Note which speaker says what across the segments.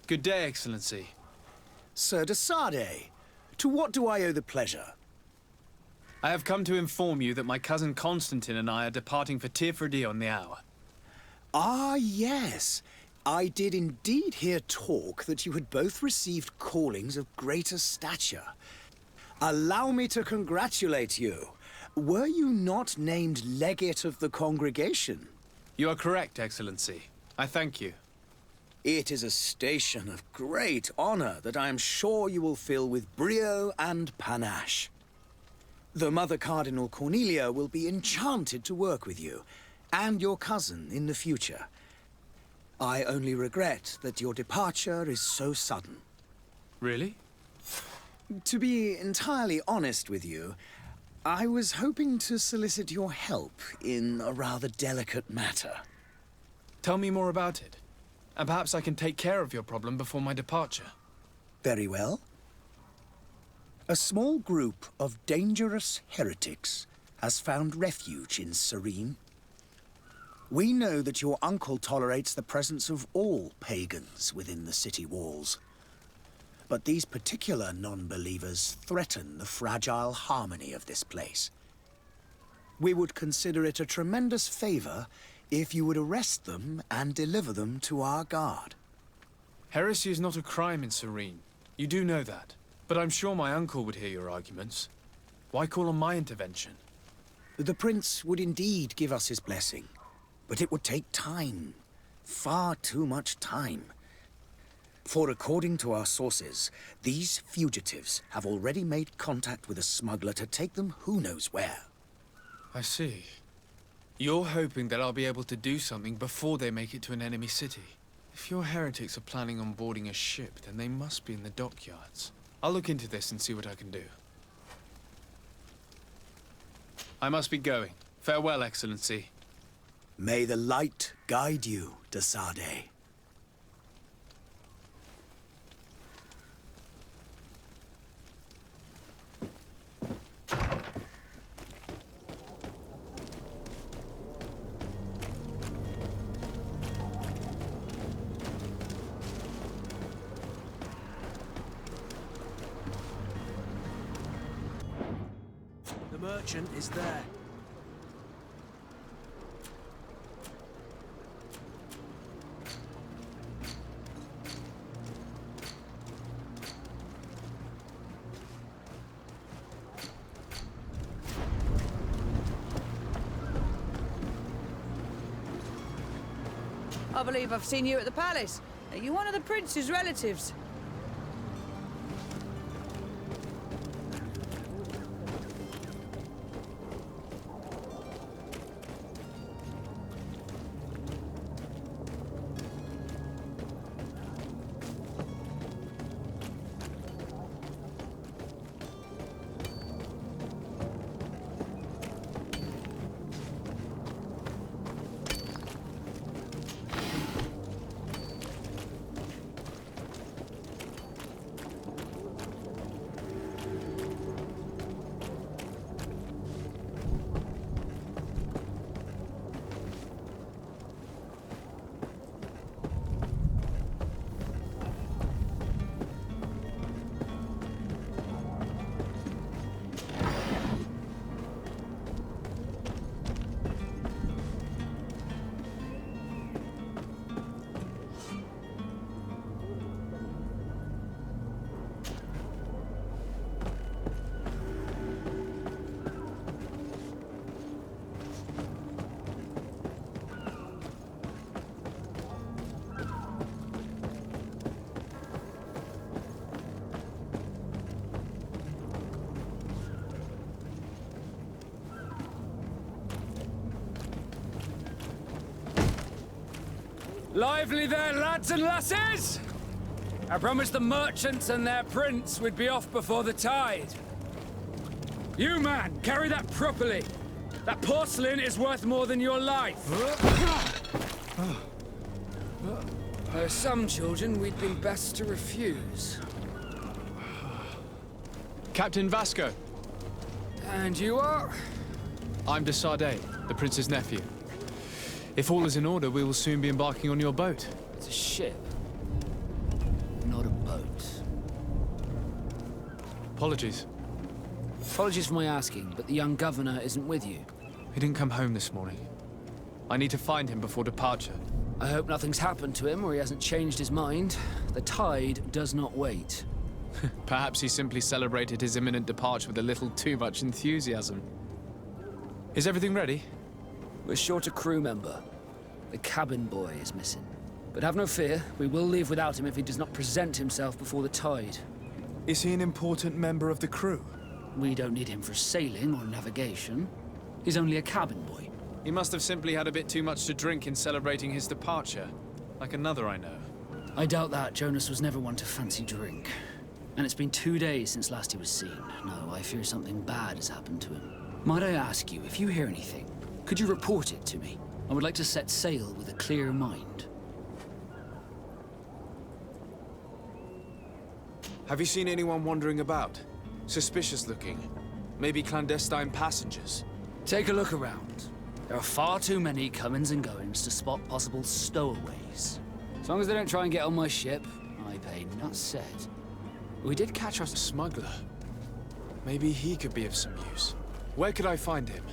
Speaker 1: Good day, Excellency.
Speaker 2: Sir de Sade, to what do I owe the pleasure?
Speaker 1: I have come to inform you that my cousin Constantine and I are departing for Tirfredi on the hour.
Speaker 2: Ah, yes. I did indeed hear talk that you had both received callings of greater stature. Allow me to congratulate you. Were you not named legate of the congregation?
Speaker 1: You are correct, Excellency. I thank you.
Speaker 2: It is a station of great honor that I am sure you will fill with brio and panache. The Mother Cardinal Cornelia will be enchanted to work with you, and your cousin in the future. I only regret that your departure is so sudden.
Speaker 1: Really?
Speaker 2: To be entirely honest with you, I was hoping to solicit your help in a rather delicate matter.
Speaker 1: Tell me more about it, and perhaps I can take care of your problem before my departure.
Speaker 2: Very well. A small group of dangerous heretics has found refuge in Serene. We know that your uncle tolerates the presence of all pagans within the city walls. But these particular non-believers threaten the fragile harmony of this place. We would consider it a tremendous favor if you would arrest them and deliver them to our guard.
Speaker 1: Heresy is not a crime in Serene. You do know that. But I'm sure my uncle would hear your arguments. Why call on my intervention?
Speaker 2: The prince would indeed give us his blessing, but it would take time. Far too much time. For according to our sources, these fugitives have already made contact with a smuggler to take them who knows where.
Speaker 1: I see. You're hoping that I'll be able to do something before they make it to an enemy city. If your heretics are planning on boarding a ship, then they must be in the dockyards. I'll look into this and see what I can do. I must be going. Farewell, Excellency.
Speaker 2: May the light guide you, de Sade.
Speaker 3: The merchant is there.
Speaker 4: I believe I've seen you at the palace. Are you one of the prince's relatives?
Speaker 5: Lively there, lads and lasses! I promised the merchants and their prince we'd be off before the tide. You, man, carry that properly. That porcelain is worth more than your life. There are some children we'd been best to refuse.
Speaker 1: Captain Vasco.
Speaker 5: And you are?
Speaker 1: I'm de Sade, the prince's nephew. If all is in order, we will soon be embarking on your boat.
Speaker 5: It's a ship.
Speaker 1: Apologies.
Speaker 3: Apologies for my asking, but the young governor isn't with you.
Speaker 1: He didn't come home this morning. I need to find him before departure.
Speaker 3: I hope nothing's happened to him or he hasn't changed his mind. The tide does not wait.
Speaker 1: Perhaps he simply celebrated his imminent departure with a little too much enthusiasm. Is everything ready?
Speaker 3: We're short a crew member. The cabin boy is missing. But have no fear, we will leave without him if he does not present himself before the tide.
Speaker 1: Is he an important member of the crew?
Speaker 3: We don't need him for sailing or navigation. He's only a cabin boy.
Speaker 1: He must have simply had a bit too much to drink in celebrating his departure. Like another I know.
Speaker 3: I doubt that. Jonas was never one to fancy drink. And it's been 2 days since last he was seen. No, I fear something bad has happened to him. Might I ask you, if you hear anything, could you report it to me? I would like to set sail with a clear mind.
Speaker 1: Have you seen anyone wandering about? Suspicious looking. Maybe clandestine passengers?
Speaker 3: Take a look around. There are far too many comings and goings to spot possible stowaways. As long as they don't try and get on my ship, I pay not said. We did catch us
Speaker 1: A smuggler. Maybe he could be of some use. Where could I find him?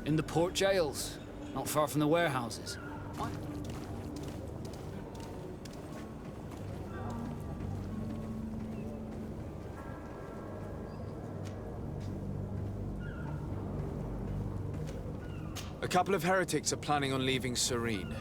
Speaker 3: in the port jails, not far from the warehouses.
Speaker 1: A couple of heretics are planning on leaving Serene.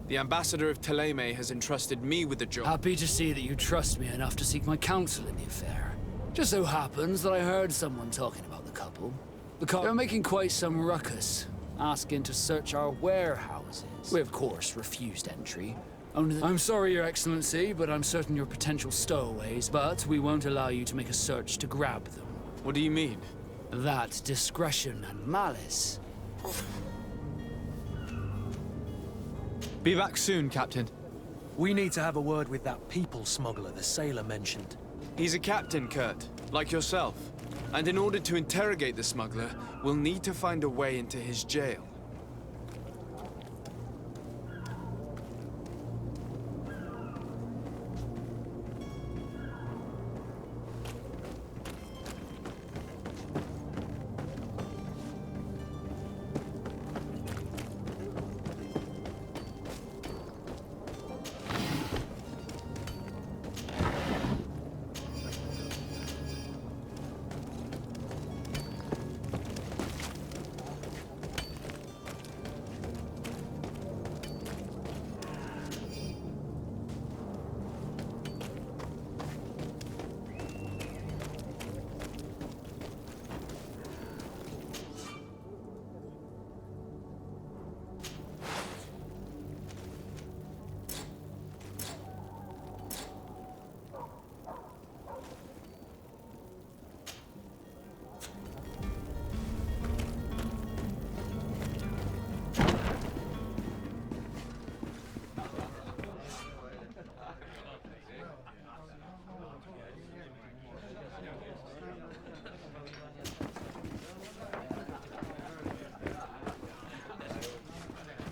Speaker 1: The ambassador of Teleme has entrusted me with the job.
Speaker 3: Happy to see that you trust me enough to seek my counsel in the affair. Just so happens that I heard someone talking about the couple. They're making quite some ruckus, asking to search our warehouses. We, of course, refused entry. I'm sorry, Your Excellency, but I'm certain you're potential stowaways, but we won't allow you to make a search to grab them.
Speaker 1: What do you mean?
Speaker 3: That discretion and malice.
Speaker 1: Be back soon, Captain.
Speaker 6: We need to have a word with that people smuggler the sailor mentioned.
Speaker 1: He's a captain, Kurt, like yourself. And in order to interrogate the smuggler, we'll need to find a way into his jail.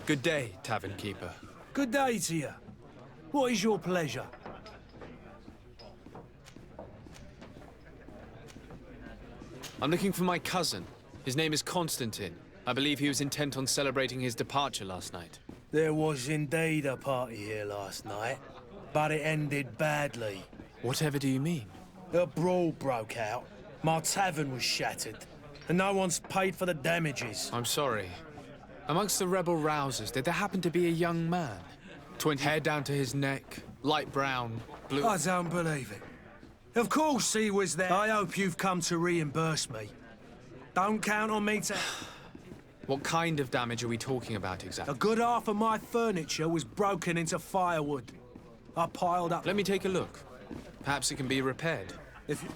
Speaker 1: Good day, tavern keeper.
Speaker 6: Good day to you. What is your pleasure?
Speaker 1: I'm looking for my cousin. His name is Constantine. I believe he was intent on celebrating his departure last night.
Speaker 6: There was indeed a party here last night, but it ended badly.
Speaker 1: Whatever do you mean?
Speaker 6: A brawl broke out. My tavern was shattered, and no one's paid for the damages.
Speaker 1: I'm sorry. Amongst the rebel rousers, did there happen to be a young man? Hair down to his neck, light brown, blue...
Speaker 6: I don't believe it. Of course he was there. I hope you've come to reimburse me. Don't count on me to...
Speaker 1: What kind of damage are we talking about
Speaker 6: A
Speaker 1: exactly?
Speaker 6: good half of my furniture was broken into firewood. I piled up...
Speaker 1: Let me take a look. Perhaps it can be repaired.
Speaker 6: If you...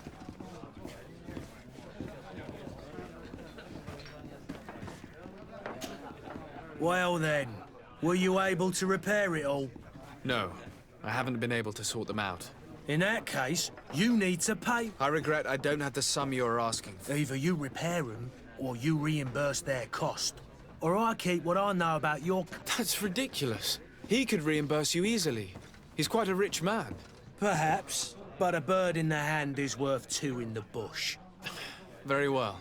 Speaker 6: Well then, were you able to repair it all?
Speaker 1: No, I haven't been able to sort them out.
Speaker 6: In that case, you need to pay.
Speaker 1: I regret I don't have the sum you're asking for.
Speaker 6: Either you repair them, or you reimburse their cost. Or I keep what I know about your...
Speaker 1: That's ridiculous. He could reimburse you easily. He's quite a rich man.
Speaker 6: Perhaps. But a bird in the hand is worth two in the bush.
Speaker 1: Very well.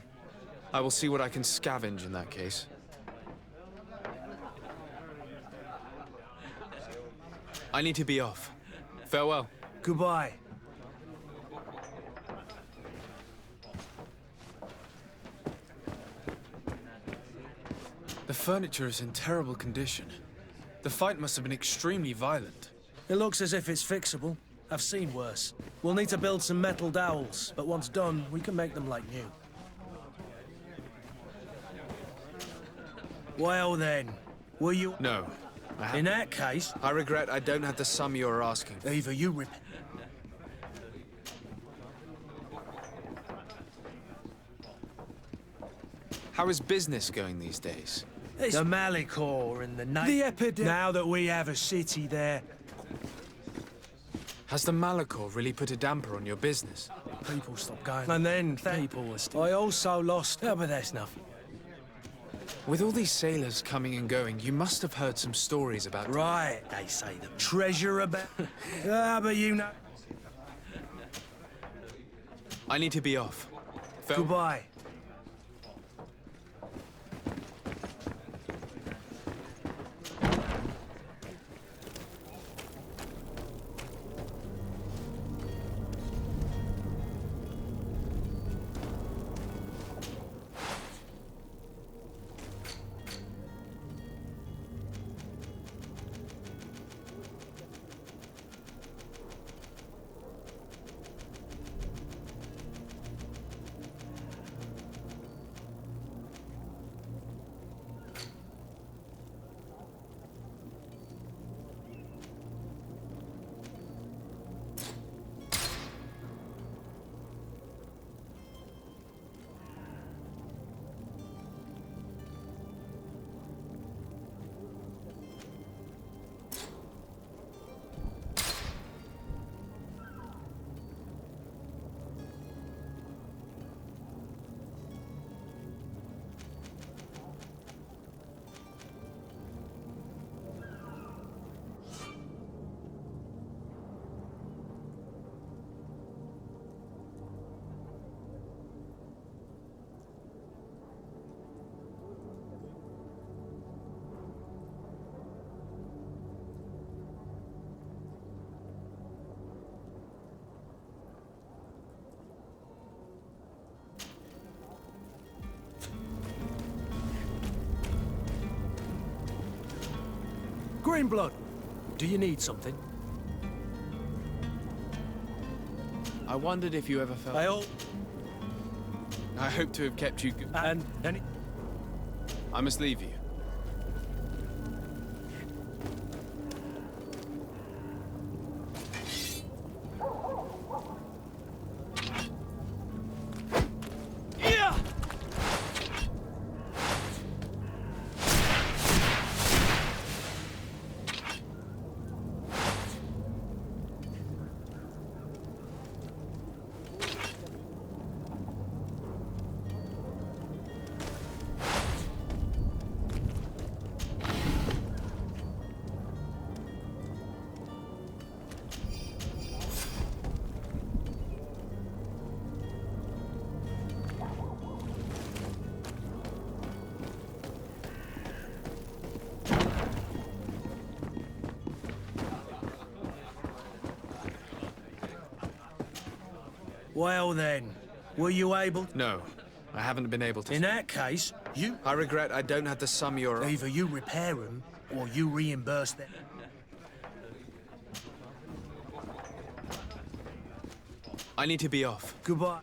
Speaker 1: I will see what I can scavenge in that case. I need to be off. Farewell.
Speaker 6: Goodbye.
Speaker 1: The furniture is in terrible condition. The fight must have been extremely violent.
Speaker 6: It looks as if it's fixable. I've seen worse. We'll need to build some metal dowels, but once done, we can make them like new. Well then, will you...
Speaker 1: No, I haven't.
Speaker 6: In that case...
Speaker 1: I regret I don't have the sum you are asking.
Speaker 6: Either you
Speaker 1: How is business going these days?
Speaker 6: The Malicor and the night... The epidemic... Now that we have a city there...
Speaker 1: Has the Malachor really put a damper on your business?
Speaker 6: People stopped going. And then people were still... I also lost... Oh, but that's nothing.
Speaker 1: With all these sailors coming and going, you must have heard some stories about...
Speaker 6: Right, they say the treasure about... but you know...
Speaker 1: I need to be off.
Speaker 6: Goodbye. Greenblood, do you need something?
Speaker 1: I wondered if you ever felt... I hope to have kept you...
Speaker 6: And
Speaker 1: I must leave you.
Speaker 6: Well then, were you able...
Speaker 1: No, I haven't been able to...
Speaker 6: In that case, you...
Speaker 1: I regret I don't have the sum you're...
Speaker 6: Either you repair them, or you reimburse them.
Speaker 1: I need to be off.
Speaker 6: Goodbye.